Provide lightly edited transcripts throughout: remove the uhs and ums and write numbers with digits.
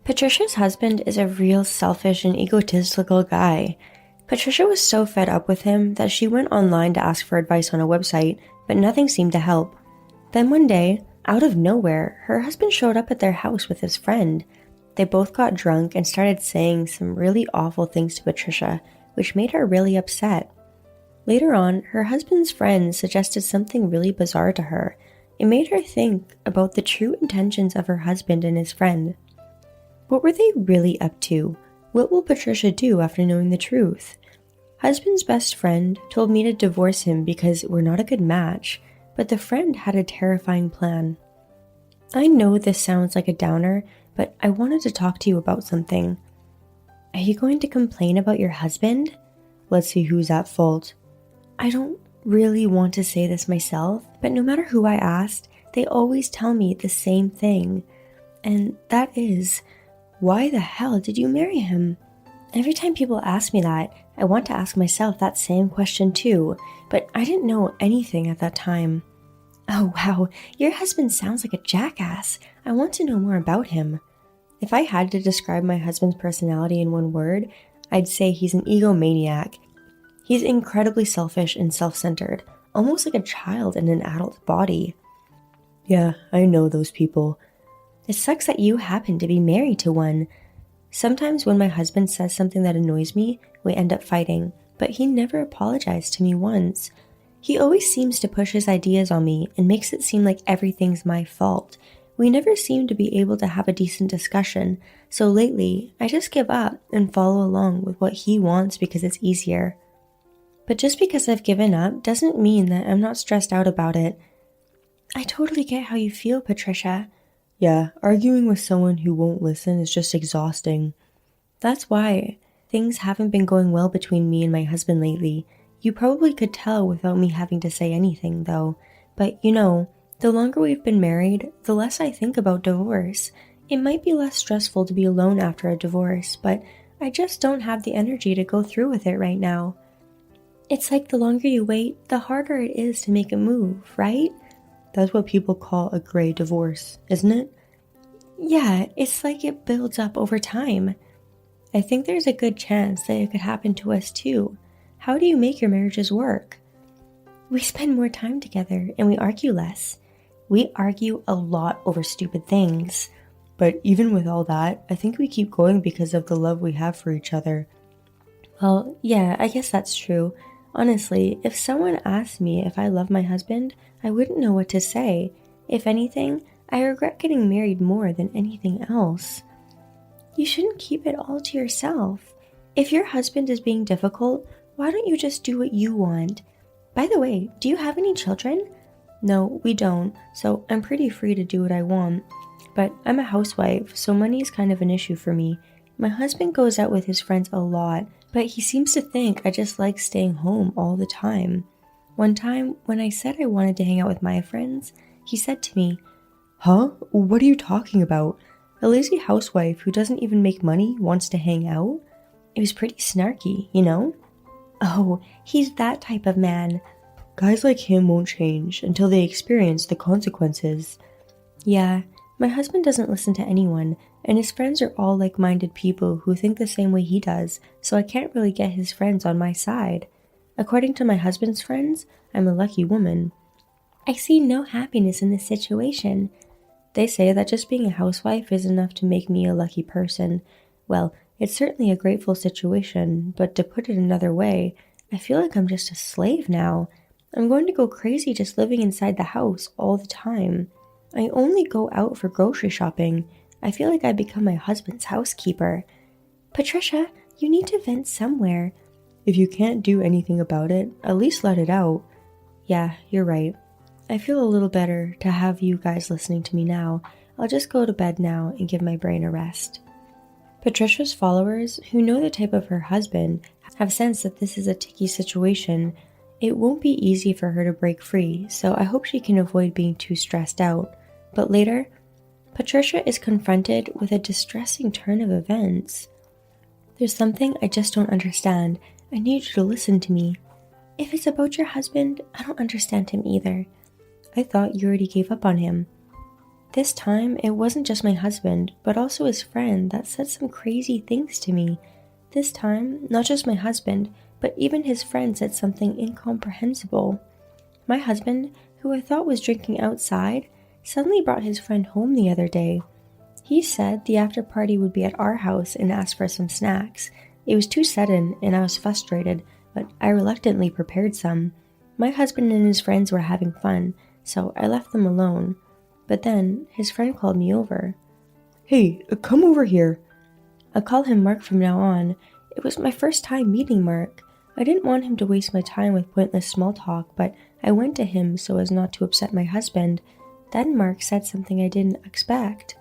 Patricia's husband is a real selfish and egotistical guy. Patricia was so fed up with him that she went online to ask for advice on a website, but nothing seemed to help. Then one day, out of nowhere, her husband showed up at their house with his friend. They both got drunk and started saying some really awful things to Patricia, which made her really upset. Later on, her husband's friend suggested something really bizarre to her. It made her think about the true intentions of her husband and his friend. What were they really up to? What will Patricia do after knowing the truth? Husband's best friend told me to divorce him because we're not a good match, but the friend had a terrifying plan. I know this sounds like a downer, but I wanted to talk to you about something. Are you going to complain about your husband? Let's see who's at fault. I don't really want to say this myself, but no matter who I asked, they always tell me the same thing. And that is, why the hell did you marry him? Every time people ask me that, I want to ask myself that same question too, but I didn't know anything at that time. Oh wow, your husband sounds like a jackass. I want to know more about him. If I had to describe my husband's personality in one word, I'd say he's an egomaniac. He's incredibly selfish and self-centered, almost like a child in an adult body. Yeah, I know those people. It sucks that you happen to be married to one. Sometimes when my husband says something that annoys me, we end up fighting, but he never apologized to me once. He always seems to push his ideas on me and makes it seem like everything's my fault. We never seem to be able to have a decent discussion, so lately I just give up and follow along with what he wants because it's easier. But just because I've given up doesn't mean that I'm not stressed out about it. I totally get how you feel, Patricia. Yeah, arguing with someone who won't listen is just exhausting. That's why things haven't been going well between me and my husband lately. You probably could tell without me having to say anything, though. But you know, the longer we've been married, the less I think about divorce. It might be less stressful to be alone after a divorce, but I just don't have the energy to go through with it right now. It's like the longer you wait, the harder it is to make a move, right? That's what people call a gray divorce, isn't it? Yeah, it's like it builds up over time. I think there's a good chance that it could happen to us too. How do you make your marriages work? We spend more time together and we argue less. We argue a lot over stupid things. But even with all that, I think we keep going because of the love we have for each other. Well, yeah, I guess that's true. Honestly, if someone asked me if I love my husband, I wouldn't know what to say. If anything, I regret getting married more than anything else. You shouldn't keep it all to yourself. If your husband is being difficult, why don't you just do what you want? By the way, do you have any children? No, we don't, so I'm pretty free to do what I want. But I'm a housewife, so money is kind of an issue for me. My husband goes out with his friends a lot, but he seems to think I just like staying home all the time. One time, when I said I wanted to hang out with my friends, he said to me, "Huh? What are you talking about? A lazy housewife who doesn't even make money wants to hang out?" It was pretty snarky, you know? Oh, he's that type of man. Guys like him won't change until they experience the consequences. Yeah, my husband doesn't listen to anyone, and his friends are all like-minded people who think the same way he does, so I can't really get his friends on my side. According to my husband's friends, I'm a lucky woman. I see no happiness in this situation. They say that just being a housewife is enough to make me a lucky person. Well, it's certainly a grateful situation, but to put it another way, I feel like I'm just a slave now. I'm going to go crazy just living inside the house all the time. I only go out for grocery shopping. I feel like I've become my husband's housekeeper. Patricia, you need to vent somewhere. If you can't do anything about it, at least let it out. Yeah, you're right. I feel a little better to have you guys listening to me now. I'll just go to bed now and give my brain a rest. Patricia's followers, who know the type of her husband, have sensed that this is a ticky situation. It won't be easy for her to break free, so I hope she can avoid being too stressed out. But later, Patricia is confronted with a distressing turn of events. There's something I just don't understand. I need you to listen to me. If it's about your husband, I don't understand him either. I thought you already gave up on him. This time, it wasn't just my husband, but also his friend that said some crazy things to me. This time, not just my husband, but even his friend said something incomprehensible. My husband, who I thought was drinking outside, suddenly brought his friend home the other day. He said the after party would be at our house and asked for some snacks. It was too sudden and I was frustrated, but I reluctantly prepared some. My husband and his friends were having fun, so I left them alone. But then, his friend called me over. Hey, come over here. I'll call him Mark from now on. It was my first time meeting Mark. I didn't want him to waste my time with pointless small talk, but I went to him so as not to upset my husband. Then Mark said something I didn't expect.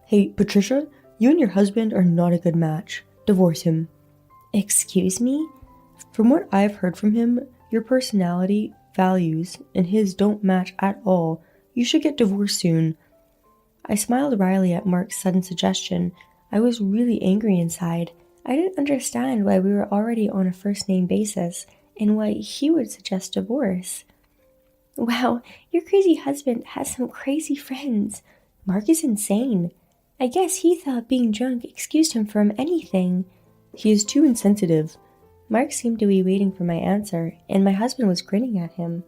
Hey, Patricia, you and your husband are not a good match. Divorce him. Excuse me? From what I've heard from him, your personality, values, and his don't match at all. You should get divorced soon. I smiled wryly at Mark's sudden suggestion. I was really angry inside. I didn't understand why we were already on a first-name basis and why he would suggest divorce. Wow, your crazy husband has some crazy friends. Mark is insane. I guess he thought being drunk excused him from anything. He is too insensitive. Mark seemed to be waiting for my answer, and my husband was grinning at him.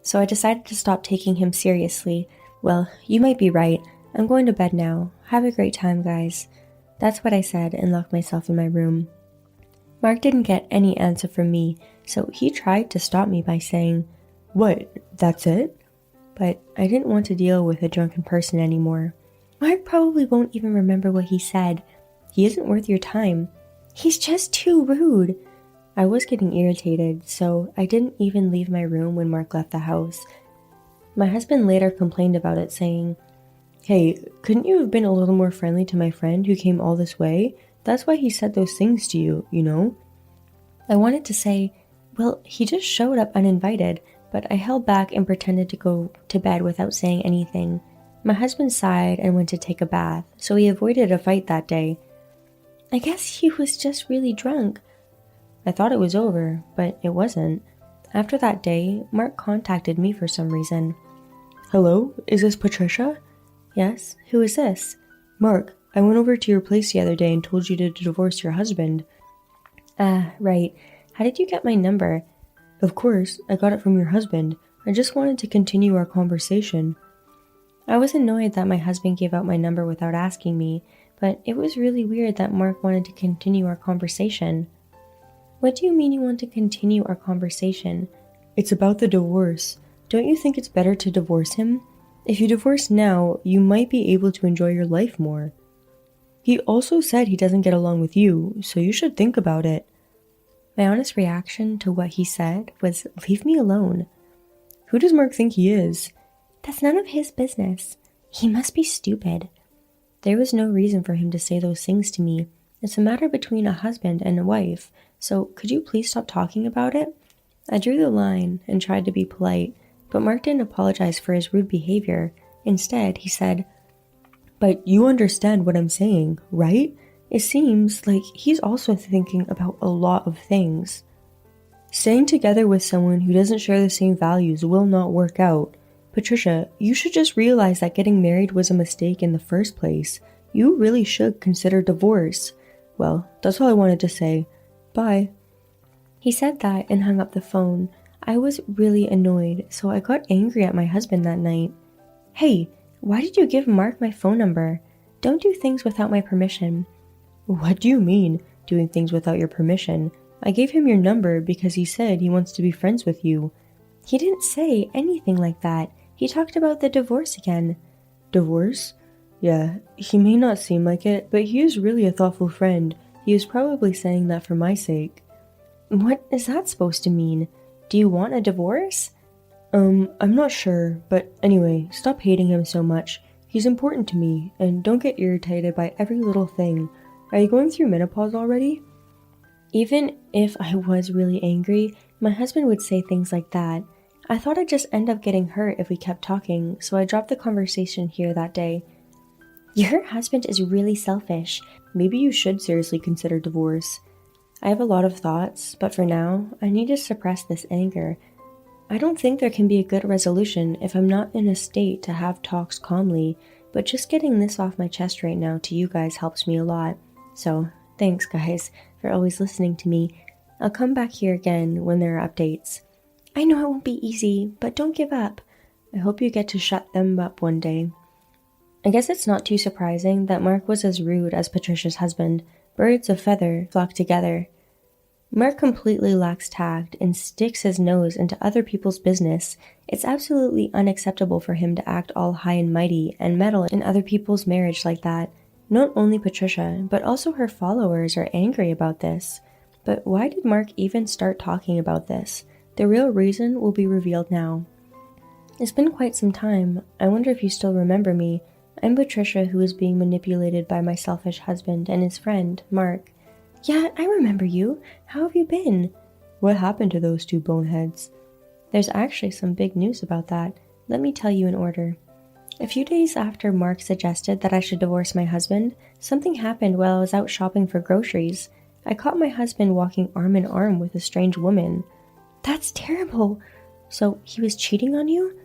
So I decided to stop taking him seriously. Well, you might be right. I'm going to bed now. Have a great time, guys. That's what I said and locked myself in my room. Mark didn't get any answer from me, so he tried to stop me by saying, What, that's it? But I didn't want to deal with a drunken person anymore. Mark probably won't even remember what he said. He isn't worth your time. He's just too rude. I was getting irritated, so I didn't even leave my room when Mark left the house. My husband later complained about it, saying, Hey, couldn't you have been a little more friendly to my friend who came all this way? That's why he said those things to you, you know? I wanted to say, well, he just showed up uninvited, but I held back and pretended to go to bed without saying anything. My husband sighed and went to take a bath, so he avoided a fight that day. I guess he was just really drunk. I thought it was over, but it wasn't. After that day, Mark contacted me for some reason. Hello, is this Patricia? Yes, who is this? Mark, I went over to your place the other day and told you to divorce your husband. Ah, right. How did you get my number? Of course, I got it from your husband. I just wanted to continue our conversation. I was annoyed that my husband gave out my number without asking me, but it was really weird that Mark wanted to continue our conversation. What do you mean you want to continue our conversation? It's about the divorce. Don't you think it's better to divorce him? If you divorce now, you might be able to enjoy your life more. He also said he doesn't get along with you, so you should think about it. My honest reaction to what he said was, leave me alone. Who does Mark think he is? That's none of his business. He must be stupid. There was no reason for him to say those things to me. It's a matter between a husband and a wife, so could you please stop talking about it? I drew the line and tried to be polite, but Mark didn't apologize for his rude behavior. Instead, he said, But you understand what I'm saying, right? It seems like he's also thinking about a lot of things. Staying together with someone who doesn't share the same values will not work out. Patricia, you should just realize that getting married was a mistake in the first place. You really should consider divorce. Well, that's all I wanted to say. Bye. He said that and hung up the phone. I was really annoyed, so I got angry at my husband that night. Hey, why did you give Mark my phone number? Don't do things without my permission. What do you mean, doing things without your permission? I gave him your number because he said he wants to be friends with you. He didn't say anything like that. He talked about the divorce again. Divorce? Yeah, he may not seem like it, but he is really a thoughtful friend. He is probably saying that for my sake. What is that supposed to mean? Do you want a divorce? I'm not sure, but anyway, stop hating him so much. He's important to me, and don't get irritated by every little thing. Are you going through menopause already? Even if I was really angry, my husband would say things like that. I thought I'd just end up getting hurt if we kept talking, so I dropped the conversation here that day. Your husband is really selfish. Maybe you should seriously consider divorce. I have a lot of thoughts, but for now, I need to suppress this anger. I don't think there can be a good resolution if I'm not in a state to have talks calmly, but just getting this off my chest right now to you guys helps me a lot. So, thanks guys for always listening to me. I'll come back here again when there are updates. I know it won't be easy, but don't give up. I hope you get to shut them up one day. I guess it's not too surprising that Mark was as rude as Patricia's husband. Birds of feather flock together. Mark completely lacks tact and sticks his nose into other people's business. It's absolutely unacceptable for him to act all high and mighty and meddle in other people's marriage like that. Not only Patricia, but also her followers are angry about this. But why did Mark even start talking about this? The real reason will be revealed now. It's been quite some time. I wonder if you still remember me. I'm Patricia, who is being manipulated by my selfish husband and his friend, Mark. Yeah, I remember you. How have you been? What happened to those two boneheads? There's actually some big news about that. Let me tell you in order. A few days after Mark suggested that I should divorce my husband, something happened while I was out shopping for groceries. I caught my husband walking arm in arm with a strange woman. That's terrible. So he was cheating on you?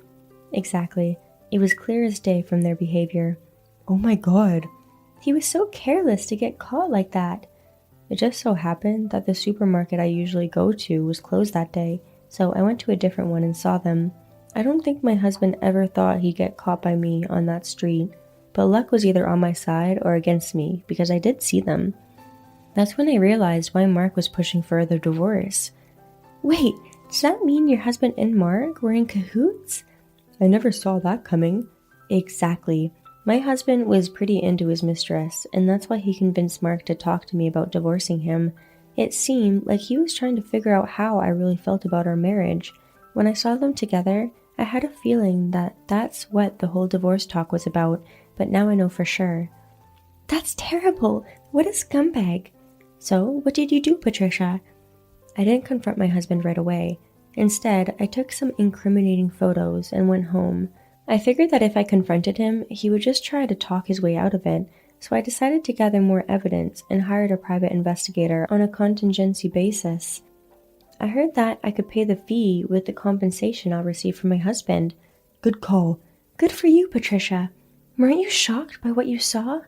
Exactly. It was clear as day from their behavior. Oh my god. He was so careless to get caught like that. It just so happened that the supermarket I usually go to was closed that day, so I went to a different one and saw them. I don't think my husband ever thought he'd get caught by me on that street, but luck was either on my side or against me because I did see them. That's when I realized why Mark was pushing for the divorce. Wait, does that mean your husband and Mark were in cahoots? I never saw that coming. Exactly. My husband was pretty into his mistress, and that's why he convinced Mark to talk to me about divorcing him. It seemed like he was trying to figure out how I really felt about our marriage. When I saw them together, I had a feeling that that's what the whole divorce talk was about, but now I know for sure. That's terrible! What a scumbag! So, what did you do, Patricia? I didn't confront my husband right away. Instead, I took some incriminating photos and went home. I figured that if I confronted him, he would just try to talk his way out of it, so I decided to gather more evidence and hired a private investigator on a contingency basis. I heard that I could pay the fee with the compensation I'll receive from my husband. Good call. Good for you, Patricia. Weren't you shocked by what you saw?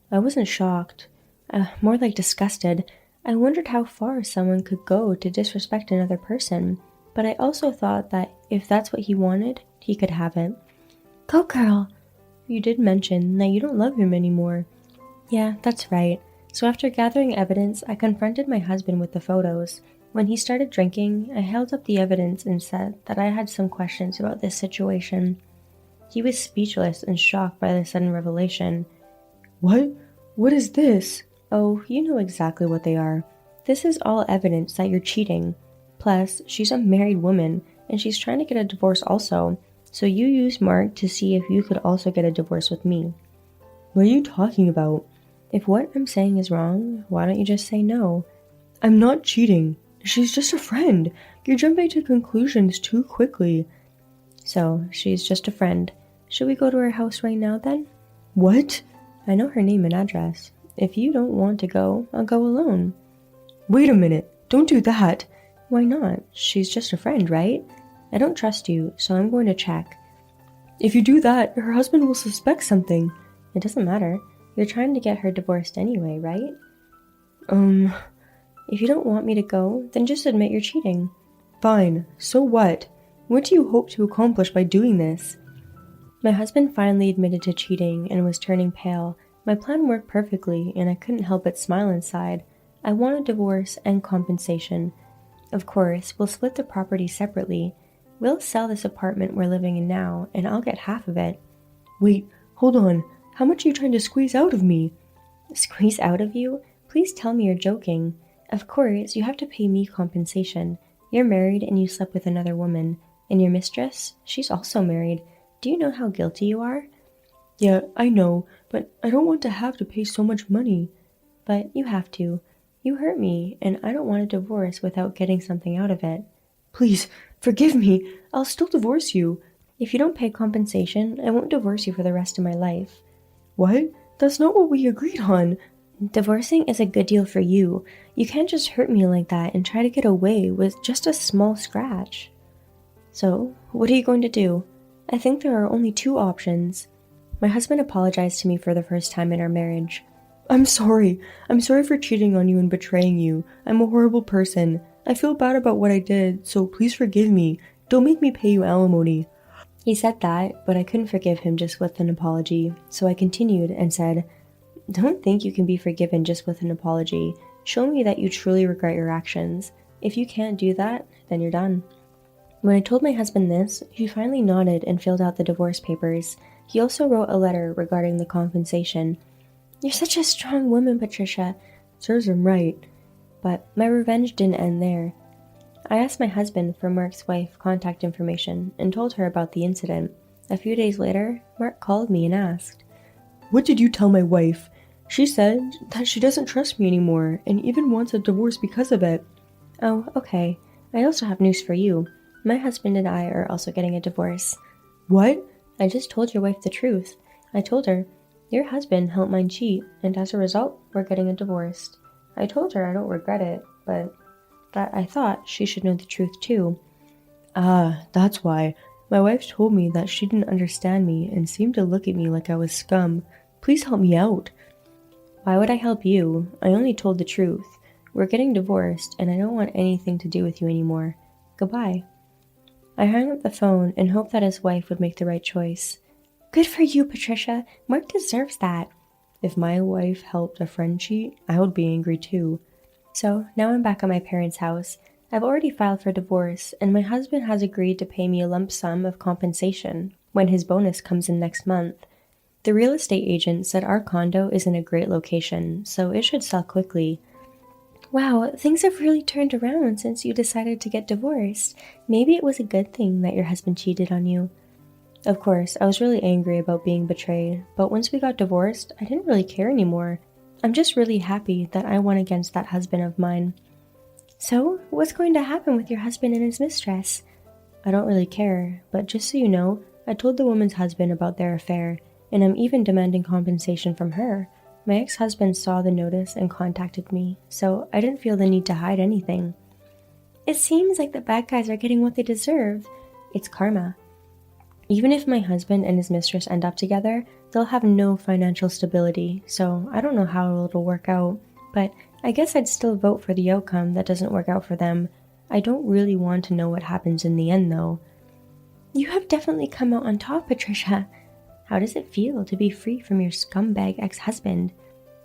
I wasn't shocked. More like disgusted. I wondered how far someone could go to disrespect another person, but I also thought that if that's what he wanted, he could have it. Go girl! You did mention that you don't love him anymore. Yeah, that's right. So after gathering evidence, I confronted my husband with the photos. When he started drinking, I held up the evidence and said that I had some questions about this situation. He was speechless and shocked by the sudden revelation. What? What is this? Oh, you know exactly what they are. This is all evidence that you're cheating. Plus, she's a married woman, and she's trying to get a divorce also. So you used Mark to see if you could also get a divorce with me. What are you talking about? If what I'm saying is wrong, why don't you just say no? I'm not cheating. She's just a friend. You're jumping to conclusions too quickly. So, she's just a friend. Should we go to her house right now then? What? I know her name and address. If you don't want to go, I'll go alone. Wait a minute. Don't do that. Why not? She's just a friend, right? I don't trust you, so I'm going to check. If you do that, her husband will suspect something. It doesn't matter. You're trying to get her divorced anyway, right? If you don't want me to go, then just admit you're cheating. Fine. So what? What do you hope to accomplish by doing this? My husband finally admitted to cheating and was turning pale. My plan worked perfectly, and I couldn't help but smile inside. I want a divorce and compensation. Of course, we'll split the property separately. We'll sell this apartment we're living in now, and I'll get half of it. Wait, hold on. How much are you trying to squeeze out of me? Squeeze out of you? Please tell me you're joking. Of course, you have to pay me compensation. You're married and you slept with another woman. And your mistress? She's also married. Do you know how guilty you are? Yeah, I know, but I don't want to have to pay so much money. But you have to. You hurt me, and I don't want a divorce without getting something out of it. Please, forgive me. I'll still divorce you. If you don't pay compensation, I won't divorce you for the rest of my life. What? That's not what we agreed on. Divorcing is a good deal for you. You can't just hurt me like that and try to get away with just a small scratch. So, what are you going to do? I think there are only two options. My husband apologized to me for the first time in our marriage. I'm sorry. I'm sorry for cheating on you and betraying you. I'm a horrible person. I feel bad about what I did, so please forgive me. Don't make me pay you alimony. He said that, but I couldn't forgive him just with an apology, so I continued and said, Don't think you can be forgiven just with an apology. Show me that you truly regret your actions. If you can't do that, then you're done. When I told my husband this, he finally nodded and filled out the divorce papers. He also wrote a letter regarding the compensation. You're such a strong woman, Patricia. Serves him right. But my revenge didn't end there. I asked my husband for Mark's wife's contact information and told her about the incident. A few days later, Mark called me and asked, What did you tell my wife? She said that she doesn't trust me anymore and even wants a divorce because of it. Oh, okay. I also have news for you. My husband and I are also getting a divorce. What? I just told your wife the truth. I told her, your husband helped mine cheat, and as a result, we're getting a divorce. I told her I don't regret it, but that I thought she should know the truth too. Ah, that's why. My wife told me that she didn't understand me and seemed to look at me like I was scum. Please help me out. Why would I help you? I only told the truth. We're getting divorced, and I don't want anything to do with you anymore. Goodbye. I hung up the phone and hoped that his wife would make the right choice. Good for you, Patricia. Mark deserves that. If my wife helped a friend cheat, I would be angry too. So now I'm back at my parents' house. I've already filed for divorce, and my husband has agreed to pay me a lump sum of compensation when his bonus comes in next month. The real estate agent said our condo is in a great location, so it should sell quickly. Wow, things have really turned around since you decided to get divorced. Maybe it was a good thing that your husband cheated on you. Of course, I was really angry about being betrayed, but once we got divorced, I didn't really care anymore. I'm just really happy that I won against that husband of mine. So, what's going to happen with your husband and his mistress? I don't really care, but just so you know, I told the woman's husband about their affair, and I'm even demanding compensation from her. My ex-husband saw the notice and contacted me, so I didn't feel the need to hide anything. It seems like the bad guys are getting what they deserve. It's karma. Even if my husband and his mistress end up together, they'll have no financial stability, so I don't know how it'll work out, but I guess I'd still vote for the outcome that doesn't work out for them. I don't really want to know what happens in the end, though. You have definitely come out on top, Patricia. How does it feel to be free from your scumbag ex-husband?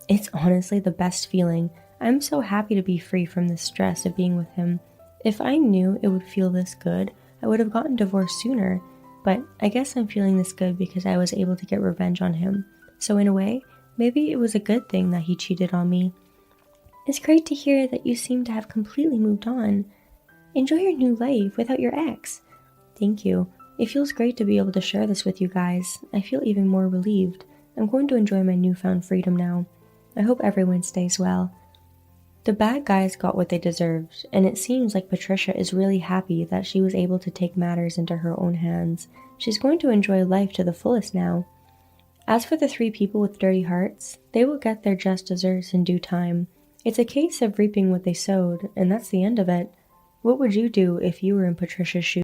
It's honestly the best feeling. I'm so happy to be free from the stress of being with him. If I knew it would feel this good, I would have gotten divorced sooner. But I guess I'm feeling this good because I was able to get revenge on him. So in a way, maybe it was a good thing that he cheated on me. It's great to hear that you seem to have completely moved on. Enjoy your new life without your ex. Thank you. It feels great to be able to share this with you guys. I feel even more relieved. I'm going to enjoy my newfound freedom now. I hope everyone stays well. The bad guys got what they deserved, and it seems like Patricia is really happy that she was able to take matters into her own hands. She's going to enjoy life to the fullest now. As for the 3 people with dirty hearts, they will get their just desserts in due time. It's a case of reaping what they sowed, and that's the end of it. What would you do if you were in Patricia's shoes?